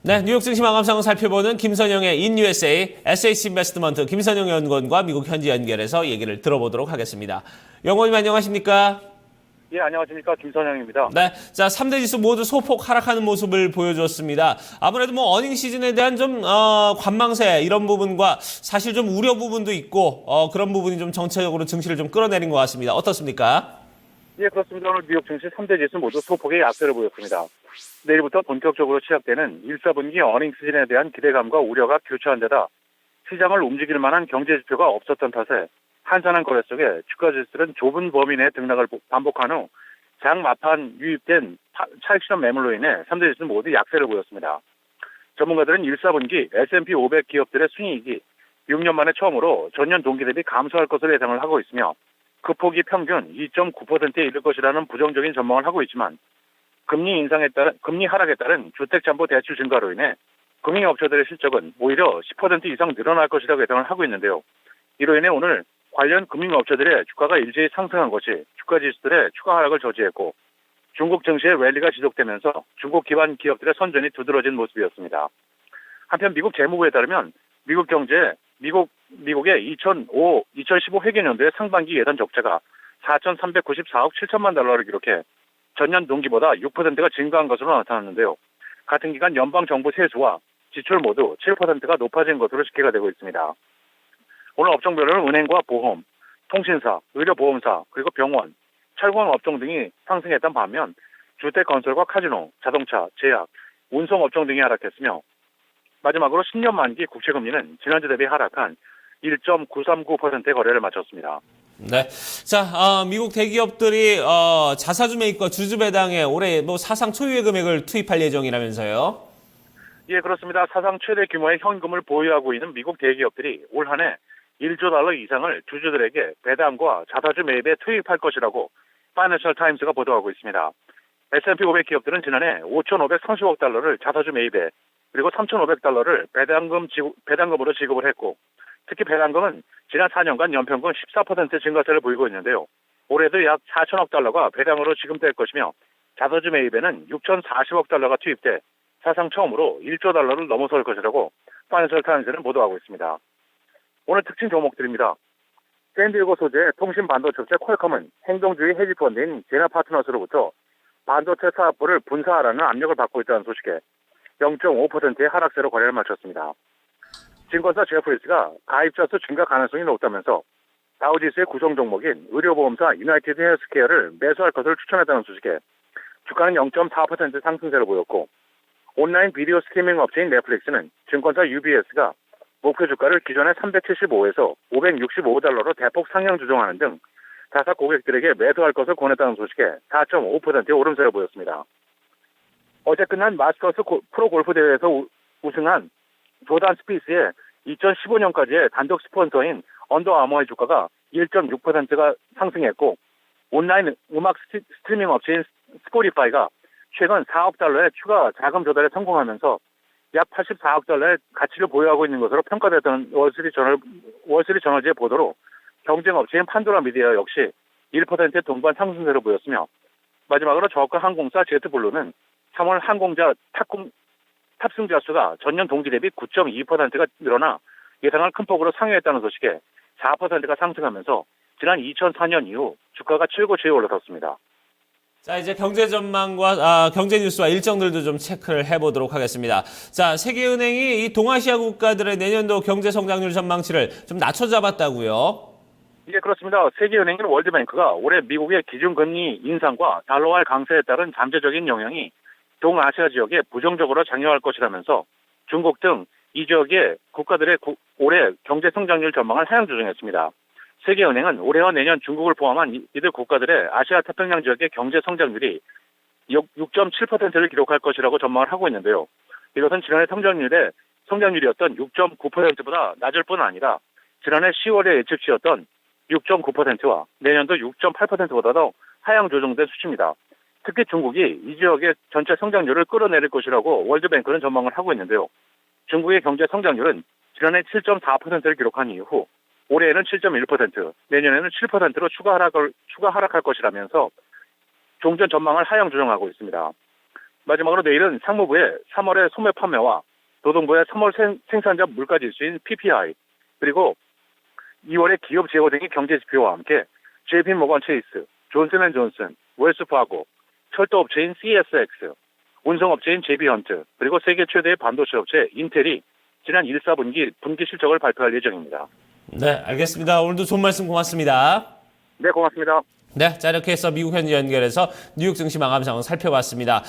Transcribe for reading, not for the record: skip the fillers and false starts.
네, 뉴욕 증시 마감 상황 살펴보는 김선영의 In USA SH 인베스트먼트 김선영 연구원과 미국 현지 연결해서 얘기를 들어보도록 하겠습니다. 연구원님 안녕하십니까? 예, 안녕하십니까. 김선영입니다. 네, 자, 3대 지수 모두 소폭 하락하는 모습을 보여줬습니다. 아무래도 뭐 어닝 시즌에 대한 좀 관망세 이런 부분과 사실 좀 우려 부분도 있고 그런 부분이 좀 전체적으로 증시를 좀 끌어내린 것 같습니다. 어떻습니까? 예, 그렇습니다. 오늘 뉴욕 증시 3대 지수 모두 소폭의 약세를 보였습니다. 내일부터 본격적으로 시작되는 1, 4분기 어닝 시즌에 대한 기대감과 우려가 교차한 데다 시장을 움직일 만한 경제 지표가 없었던 탓에 한산한 거래 속에 주가 지수는 좁은 범위 내 등락을 반복한 후 장 막판 유입된 차익 실현 매물로 인해 3대 지수 모두 약세를 보였습니다. 전문가들은 1, 4분기 S&P 500 기업들의 순이익이 6년 만에 처음으로 전년 동기 대비 감소할 것을 예상을 하고 있으며 그 폭이 평균 2.9%에 이를 것이라는 부정적인 전망을 하고 있지만 금리 하락에 따른 주택담보 대출 증가로 인해 금융업체들의 실적은 오히려 10% 이상 늘어날 것이라고 예상을 하고 있는데요. 이로 인해 오늘 관련 금융업체들의 주가가 일제히 상승한 것이 주가 지수들의 추가 하락을 저지했고 중국 증시의 랠리가 지속되면서 중국 기반 기업들의 선전이 두드러진 모습이었습니다. 한편 미국 재무부에 따르면 미국의 2015 회계연도의 상반기 예산 적자가 4,394억 7천만 달러를 기록해 전년 동기보다 6%가 증가한 것으로 나타났는데요. 같은 기간 연방정부 세수와 지출 모두 7%가 높아진 것으로 집계가 되고 있습니다. 오늘 업종별로는 은행과 보험, 통신사, 의료보험사, 그리고 병원, 철강 업종 등이 상승했던 반면 주택 건설과 카지노, 자동차, 제약, 운송 업종 등이 하락했으며 마지막으로 10년 만기 국채금리는 지난주 대비 하락한 1.939%의 거래를 마쳤습니다. 네. 자, 미국 대기업들이 자사주 매입과 주주 배당에 올해 뭐 사상 초유의 금액을 투입할 예정이라면서요. 예, 그렇습니다. 사상 최대 규모의 현금을 보유하고 있는 미국 대기업들이 올 한 해 1조 달러 이상을 주주들에게 배당과 자사주 매입에 투입할 것이라고 파이낸셜 타임스가 보도하고 있습니다. S&P 500 기업들은 지난해 5,530억 달러를 자사주 매입에 그리고 3,500달러를 배당금으로 지급을 했고 특히 배당금은 지난 4년간 연평균 14% 증가세를 보이고 있는데요. 올해도 약 4천억 달러가 배당으로 지급될 것이며 자사주 매입에는 6,040억 달러가 투입돼 사상 처음으로 1조 달러를 넘어설 것이라고 파이낸셜 타임스는 보도하고 있습니다. 오늘 특징 종목들입니다. 샌디에고 소재의 통신 반도체 업체 퀄컴은 행동주의 헤지 펀드인 제나 파트너스로부터 반도체 사업부를 분사하라는 압력을 받고 있다는 소식에 0.5%의 하락세로 거래를 마쳤습니다. 증권사 제프리스가 가입자 수 증가 가능성이 높다면서 다우지수의 구성 종목인 의료보험사 유나이티드 헬스케어를 매수할 것을 추천했다는 소식에 주가는 0.4% 상승세를 보였고 온라인 비디오 스트리밍 업체인 넷플릭스는 증권사 UBS가 목표 주가를 기존의 375에서 565달러로 대폭 상향 조정하는 등 자사 고객들에게 매수할 것을 권했다는 소식에 4.5%의 오름세를 보였습니다. 어제 끝난 마스터스 프로 골프 대회에서 우승한 조단 스피스의 2015년까지의 단독 스폰서인 언더아머의 주가가 1.6%가 상승했고 온라인 음악 스트리밍 업체인 스포티파이가 최근 4억 달러의 추가 자금 조달에 성공하면서 약 84억 달러의 가치를 보유하고 있는 것으로 평가됐던 월스트리트저널지의 보도로 경쟁 업체인 판도라 미디어 역시 1%의 동반 상승세를 보였으며 마지막으로 저가 항공사 제트블루는 3월 항공자 탑승자 수가 전년 동기 대비 9.2%가 늘어나 예상을 큰 폭으로 상회했다는 소식에 4%가 상승하면서 지난 2004년 이후 주가가 최고치에 올라섰습니다. 자, 이제 경제 전망과 경제 뉴스와 일정들도 좀 체크를 해보도록 하겠습니다. 자, 세계은행이 이 동아시아 국가들의 내년도 경제 성장률 전망치를 좀 낮춰 잡았다고요? 예, 그렇습니다. 세계은행인 월드뱅크가 올해 미국의 기준금리 인상과 달러화의 강세에 따른 잠재적인 영향이 동아시아 지역에 부정적으로 작용할 것이라면서 중국 등 이 지역의 국가들의 올해 경제 성장률 전망을 하향 조정했습니다. 세계은행은 올해와 내년 중국을 포함한 이들 국가들의 아시아 태평양 지역의 경제 성장률이 6.7%를 기록할 것이라고 전망을 하고 있는데요. 이것은 지난해 성장률이었던 6.9%보다 낮을 뿐 아니라 지난해 10월에 예측치였던 6.9%와 내년도 6.8%보다도 하향 조정된 수치입니다. 특히 중국이 이 지역의 전체 성장률을 끌어내릴 것이라고 월드뱅크는 전망을 하고 있는데요. 중국의 경제 성장률은 지난해 7.4%를 기록한 이후 올해에는 7.1%, 내년에는 7%로 추가 하락할 것이라면서 종전 전망을 하향 조정하고 있습니다. 마지막으로 내일은 상무부의 3월의 소매 판매와 노동부의 3월 생산자 물가지수인 PPI, 그리고 2월의 기업 재고 등의 경제 지표와 함께 JP모건 체이스, 존슨앤존슨, 웰스파고, 철도업체인 CSX, 운송업체인 JB헌트, 그리고 세계 최대의 반도체 업체 인텔이 지난 1, 4분기 분기 실적을 발표할 예정입니다. 네, 알겠습니다. 오늘도 좋은 말씀 고맙습니다. 네, 고맙습니다. 네, 자 이렇게 해서 미국 현지 연결해서 뉴욕 증시 마감 상황 살펴봤습니다.